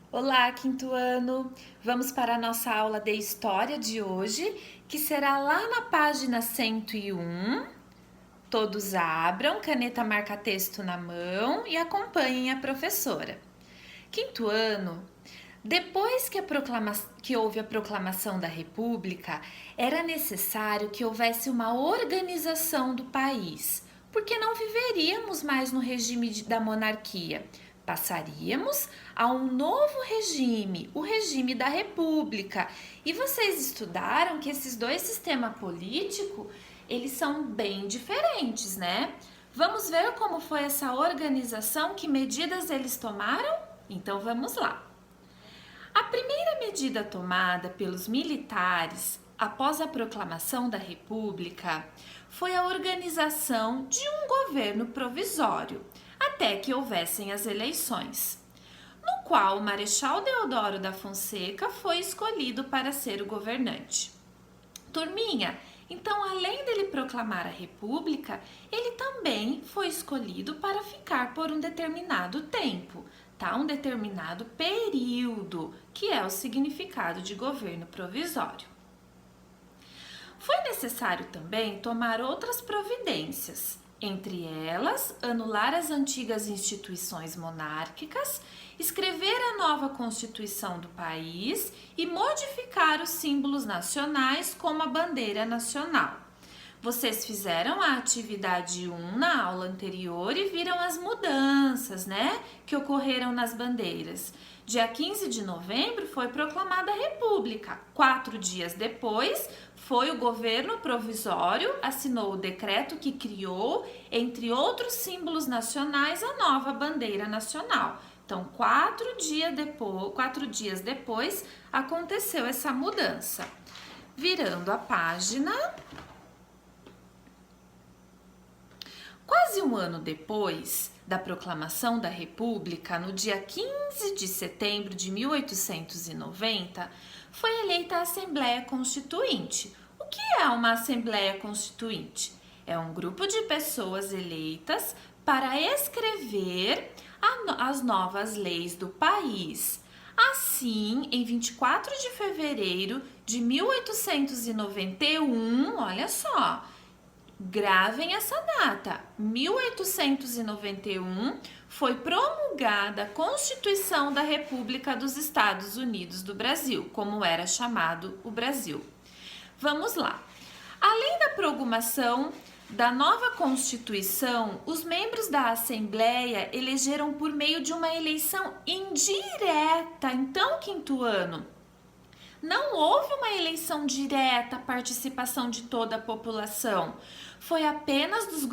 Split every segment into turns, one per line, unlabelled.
Olá, quinto ano! Vamos para a nossa aula de História de hoje, que será lá na página 101. Todos abram, caneta marca-texto na mão e acompanhem a professora. Quinto ano, depois que houve a proclamação da República, era necessário que houvesse uma organização do país, porque não viveríamos mais no regime da monarquia. Passaríamos a um novo regime, o regime da República. E vocês estudaram que esses dois sistemas políticos, eles são bem diferentes, né? Vamos ver como foi essa organização, que medidas eles tomaram? Então vamos lá. A primeira medida tomada pelos militares após a proclamação da República foi a organização de um governo provisório, até que houvessem as eleições, no qual o Marechal Deodoro da Fonseca foi escolhido para ser o governante. Turminha, então além dele proclamar a República, ele também foi escolhido para ficar por um determinado tempo, tá? Um determinado período, que é o significado de governo provisório. Foi necessário também tomar outras providências, entre elas, anular as antigas instituições monárquicas, escrever a nova Constituição do país e modificar os símbolos nacionais como a bandeira nacional. Vocês fizeram a atividade 1 na aula anterior e viram as mudanças, né, que ocorreram nas bandeiras. Dia 15 de novembro foi proclamada a República. 4 dias depois, foi o governo provisório, assinou o decreto que criou, entre outros símbolos nacionais, a nova bandeira nacional. Então, 4 dias depois, aconteceu essa mudança. Virando a página, quase um ano depois da proclamação da República, no dia 15 de setembro de 1890, foi eleita a Assembleia Constituinte. O que é uma Assembleia Constituinte? É um grupo de pessoas eleitas para escrever as novas leis do país. Assim, em 24 de fevereiro de 1891, olha só, gravem essa data, 1891 foi promulgada a Constituição da República dos Estados Unidos do Brasil, como era chamado o Brasil. Vamos lá. Além da promulgação da nova Constituição, os membros da Assembleia elegeram por meio de uma eleição indireta. Então, quinto ano, não houve uma eleição direta, participação de toda a população. Foi apenas do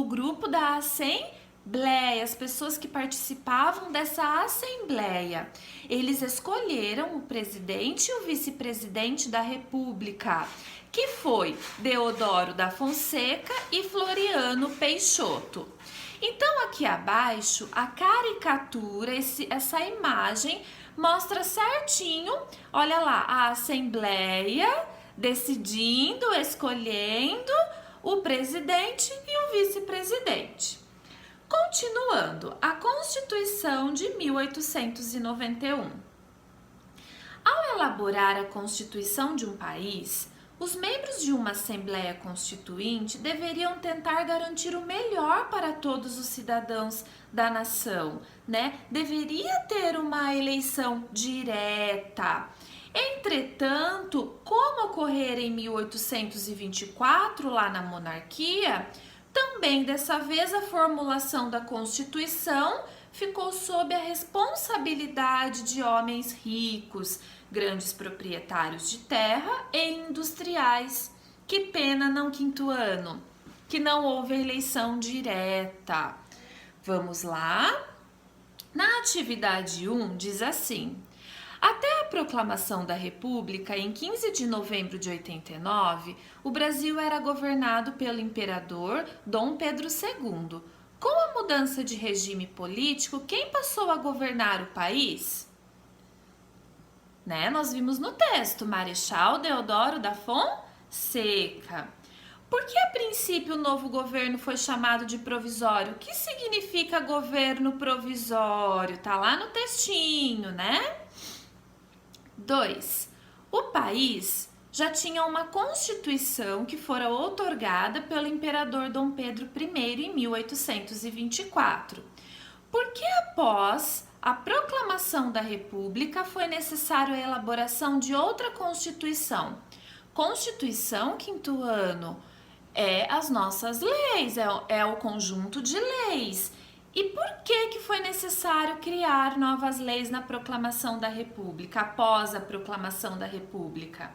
grupo da Assembleia, as pessoas que participavam dessa Assembleia. Eles escolheram o presidente e o vice-presidente da República, que foi Deodoro da Fonseca e Floriano Peixoto. Então, aqui abaixo, a caricatura, essa imagem, mostra certinho, olha lá, a Assembleia decidindo, escolhendo o presidente e o vice-presidente. Continuando, a Constituição de 1891. Ao elaborar a Constituição de um país, os membros de uma Assembleia Constituinte deveriam tentar garantir o melhor para todos os cidadãos da nação, né? Deveria ter uma eleição direta. Entretanto, como ocorrera em 1824, lá na monarquia, também dessa vez a formulação da Constituição ficou sob a responsabilidade de homens ricos, grandes proprietários de terra e industriais. Que pena, não, quinto ano, que não houve eleição direta. Vamos lá? Na atividade 1 diz assim: até a proclamação da República, em 15 de novembro de 89, o Brasil era governado pelo imperador Dom Pedro II. Com a mudança de regime político, quem passou a governar o país? Nós vimos no texto, Marechal Deodoro da Fonseca. Por que a princípio o novo governo foi chamado de provisório? O que significa governo provisório? Tá lá no textinho, né? 2. O país já tinha uma constituição que fora outorgada pelo imperador Dom Pedro I em 1824. Por que após a proclamação da República foi necessário a elaboração de outra constituição? Constituição, quinto ano, é as nossas leis, é o conjunto de leis. E por que foi necessário criar novas leis na proclamação da República, após a proclamação da República?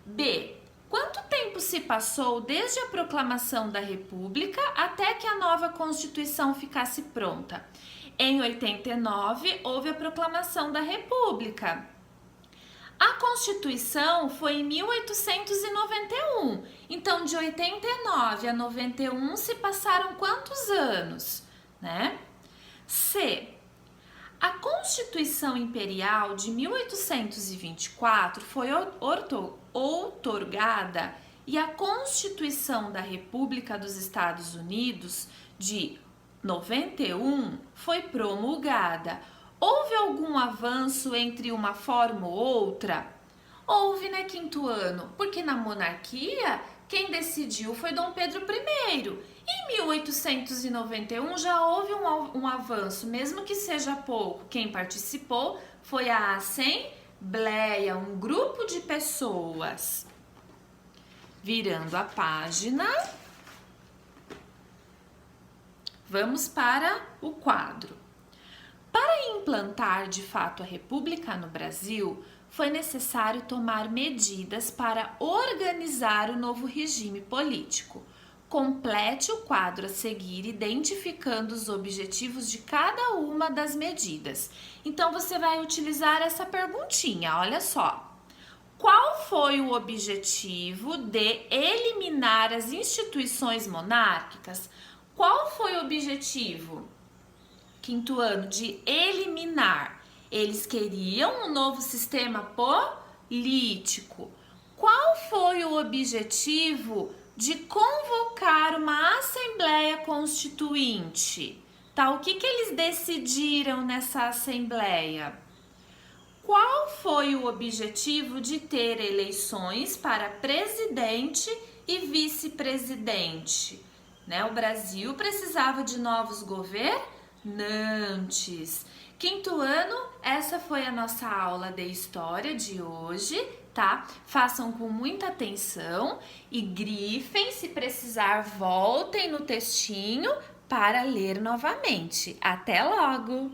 B. Quanto tempo se passou desde a proclamação da República até que a nova Constituição ficasse pronta? Em 89, houve a proclamação da República. A Constituição foi em 1891, então de 89 a 91 se passaram quantos anos, né? C. A Constituição Imperial de 1824 foi outorgada e a Constituição da República dos Estados Unidos de 91 foi promulgada. Houve algum avanço entre uma forma ou outra? Houve, né, quinto ano? Porque na monarquia, quem decidiu foi Dom Pedro I. Em 1891 já houve um avanço, mesmo que seja pouco. Quem participou foi a Assembleia, um grupo de pessoas. Virando a página, vamos para o quadro. Para implantar de fato a República no Brasil, foi necessário tomar medidas para organizar o novo regime político. Complete o quadro a seguir, identificando os objetivos de cada uma das medidas. Então, você vai utilizar essa perguntinha, olha só. Qual foi o objetivo de eliminar as instituições monárquicas? Qual foi o objetivo? Quinto ano, de eliminar. Eles queriam um novo sistema político. Qual foi o objetivo de convocar uma Assembleia Constituinte? Tá, o que eles decidiram nessa Assembleia? Qual foi o objetivo de ter eleições para presidente e vice-presidente? Né? O Brasil precisava de novos governantes. Quinto ano, essa foi a nossa aula de história de hoje, tá? Façam com muita atenção e grifem, se precisar, voltem no textinho para ler novamente. Até logo!